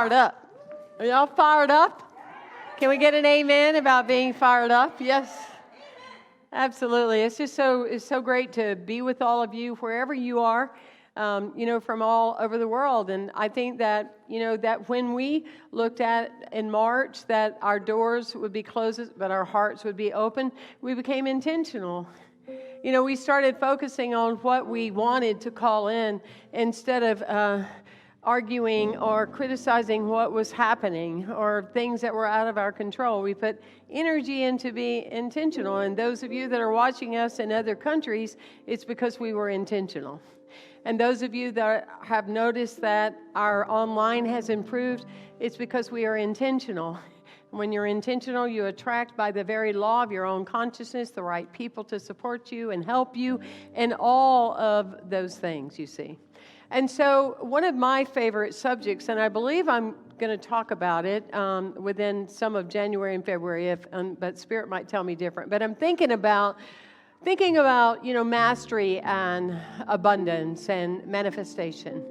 fired up? Are y'all fired up? Can we get an amen about being fired up? Yes. Absolutely. It's so great to be with all of you wherever you are, from all over the world. And I think that, that when we looked at in March that our doors would be closed, but our hearts would be open, we became intentional. We started focusing on what we wanted to call in instead of arguing or criticizing what was happening or things that were out of our control. We put energy into be intentional. And those of you that are watching us in other countries, it's because we were intentional. And those of you that have noticed that our online has improved, it's because we are intentional. When you're intentional, you attract by the very law of your own consciousness the right people to support you and help you in all of those things, you see. And so one of my favorite subjects, and I believe I'm going to talk about it within some of January and February, but Spirit might tell me different. But I'm thinking about mastery and abundance and manifestation.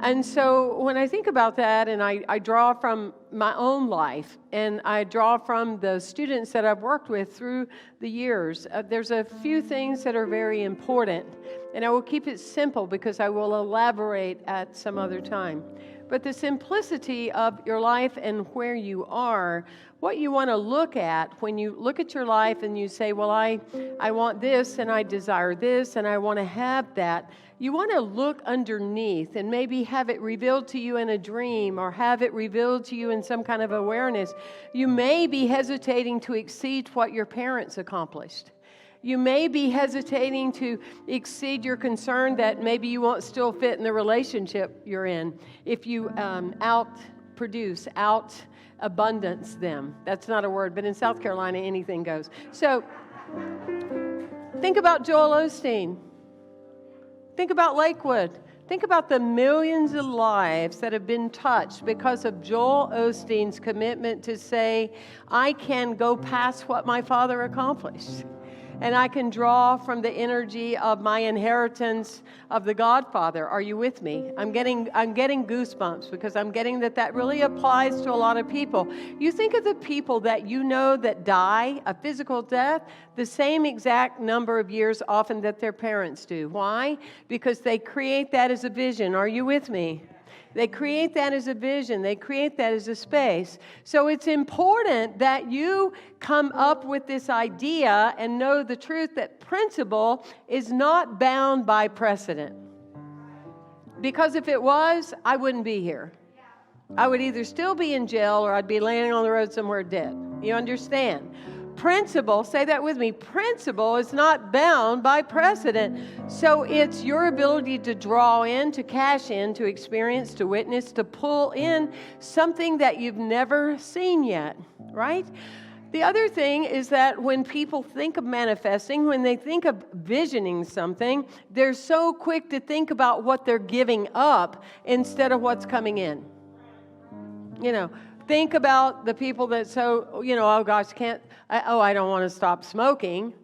And so when I think about that, and I draw from my own life, and I draw from the students that I've worked with through the years, there's a few things that are very important. And I will keep it simple because I will elaborate at some other time. But the simplicity of your life and where you are, what you want to look at when you look at your life and you say, well, I want this and I desire this and I want to have that. You want to look underneath and maybe have it revealed to you in a dream or have it revealed to you in some kind of awareness. You may be hesitating to exceed what your parents accomplished. You may be hesitating to exceed your concern that maybe you won't still fit in the relationship you're in if you out-produce, out-abundance them. That's not a word, but in South Carolina, anything goes. So think about Joel Osteen. Think about Lakewood. Think about the millions of lives that have been touched because of Joel Osteen's commitment to say, I can go past what my father accomplished. And I can draw from the energy of my inheritance of the Godfather. Are you with me? I'm getting goosebumps because I'm getting that really applies to a lot of people. You think of the people that you know that die a physical death, the same exact number of years often that their parents do. Why? Because they create that as a vision. Are you with me? They create that as a vision. They create that as a space. So it's important that you come up with this idea and know the truth that principle is not bound by precedent. Because if it was, I wouldn't be here. I would either still be in jail or I'd be laying on the road somewhere dead. You understand? Principle, say that with me, principle is not bound by precedent. So it's your ability to draw in, to cash in, to experience, to witness, to pull in something that you've never seen yet, right? The other thing is that when people think of manifesting, when they think of visioning something, they're so quick to think about what they're giving up instead of what's coming in. Think about the people that oh gosh, I don't want to stop smoking.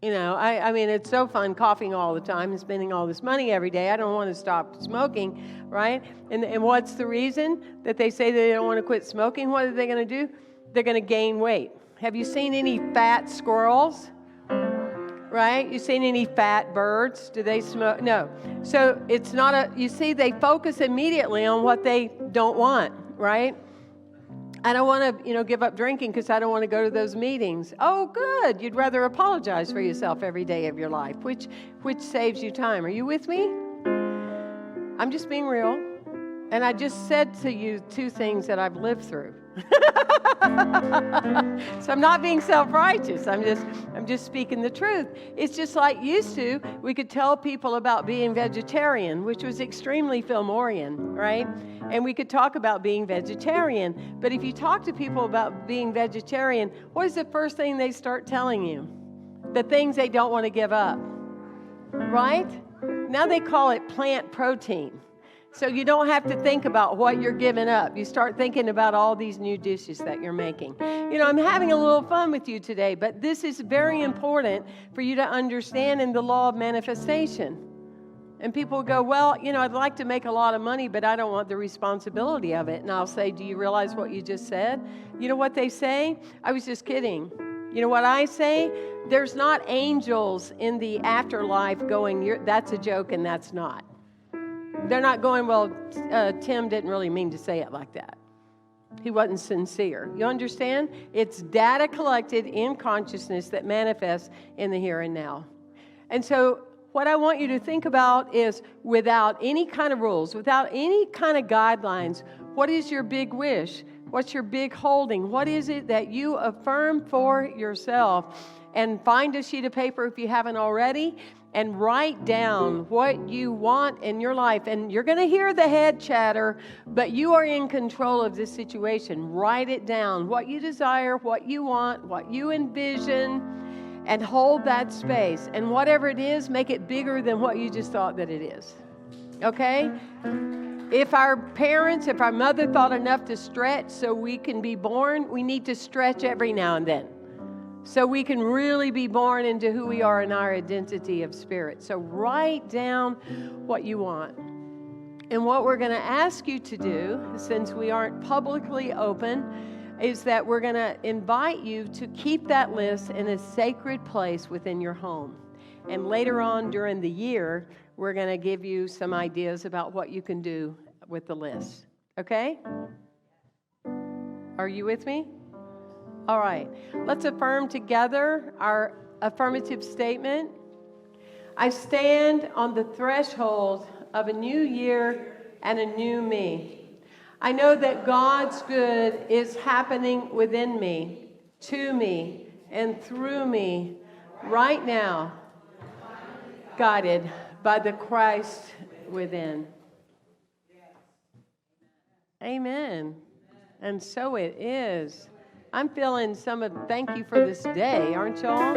I mean, it's so fun coughing all the time and spending all this money every day. I don't want to stop smoking, right? And what's the reason that they say they don't want to quit smoking? What are they going to do? They're going to gain weight. Have you seen any fat squirrels? Right? You seen any fat birds? Do they smoke? No. So it's not you see, they focus immediately on what they don't want, right? I don't want to, give up drinking because I don't want to go to those meetings. Oh, good. You'd rather apologize for yourself every day of your life, which saves you time. Are you with me? I'm just being real. And I just said to you two things that I've lived through. So I'm not being self-righteous. I'm just speaking the truth. It's just like used to, we could tell people about being vegetarian, which was extremely Fillmorian, right? And we could talk about being vegetarian. But if you talk to people about being vegetarian, what is the first thing they start telling you? The things they don't want to give up, right? Now they call it plant protein. So you don't have to think about what you're giving up. You start thinking about all these new dishes that you're making. I'm having a little fun with you today, but this is very important for you to understand in the law of manifestation. And people go, well, I'd like to make a lot of money, but I don't want the responsibility of it. And I'll say, do you realize what you just said? You know what they say? I was just kidding. You know what I say? There's not angels in the afterlife going, that's a joke and that's not. They're not going, well, Tim didn't really mean to say it like that. He wasn't sincere. You understand? It's data collected in consciousness that manifests in the here and now. And so what I want you to think about is, without any kind of rules, without any kind of guidelines, what is your big wish? What's your big holding? What is it that you affirm for yourself? And find a sheet of paper if you haven't already, and write down what you want in your life. And you're going to hear the head chatter, but you are in control of this situation. Write it down, what you desire, what you want, what you envision, and hold that space. And whatever it is, make it bigger than what you just thought that it is. Okay? If our mother thought enough to stretch so we can be born, we need to stretch every now and then, so we can really be born into who we are in our identity of spirit. So write down what you want. And what we're going to ask you to do, since we aren't publicly open, is that we're going to invite you to keep that list in a sacred place within your home. And later on during the year, we're going to give you some ideas about what you can do with the list. Okay? Are you with me? All right, let's affirm together our affirmative statement. I stand on the threshold of a new year and a new me. I know that God's good is happening within me, to me, and through me right now, guided by the Christ within. Amen. And so it is. I'm feeling thank you for this day, aren't y'all?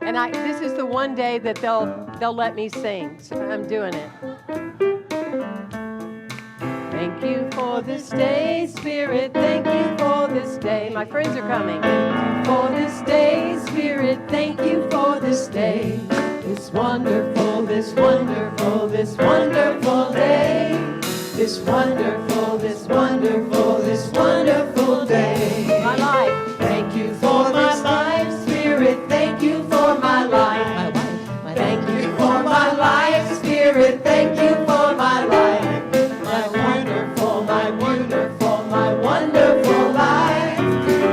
And this is the one day that they'll let me sing, so I'm doing it. Thank you for this day, Spirit, thank you for this day. My friends are coming. Thank you for this day, Spirit, thank you for this day. This wonderful, this wonderful, this wonderful day. This wonderful, this wonderful, this wonderful day. My life. Thank you for my life, Spirit. Thank you for my life. Thank you for my life, Spirit. Thank you for my life. My wonderful, my beautiful, my wonderful life.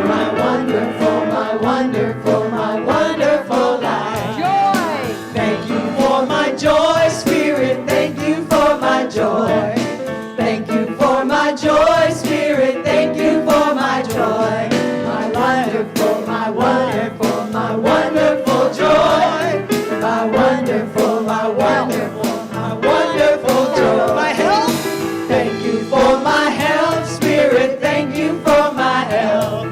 My wonderful, my wonderful, my wonderful life. Joy. Thank you for my joy, Spirit. Thank you for my joy. Thank you for my joy, Spirit. Thank you for my joy. My wonderful, my wonderful, my wonderful joy. My wonderful, my wonderful, my wonderful joy. My health. Thank you for my health, Spirit. Thank you for my health.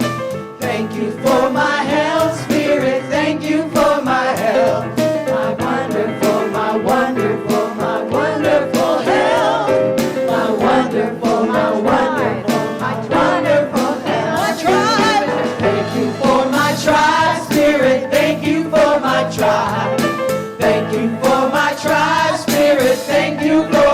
Thank you for my health, Spirit. Thank you for my health. My wonderful, my wonderful, my wonderful health. My wonderful, my wonderful, my wonderful health. My tribe. Thank you for my tribe, Spirit. Thank you for my tribe. Thank you for my tribe, Spirit. Thank you, Lord.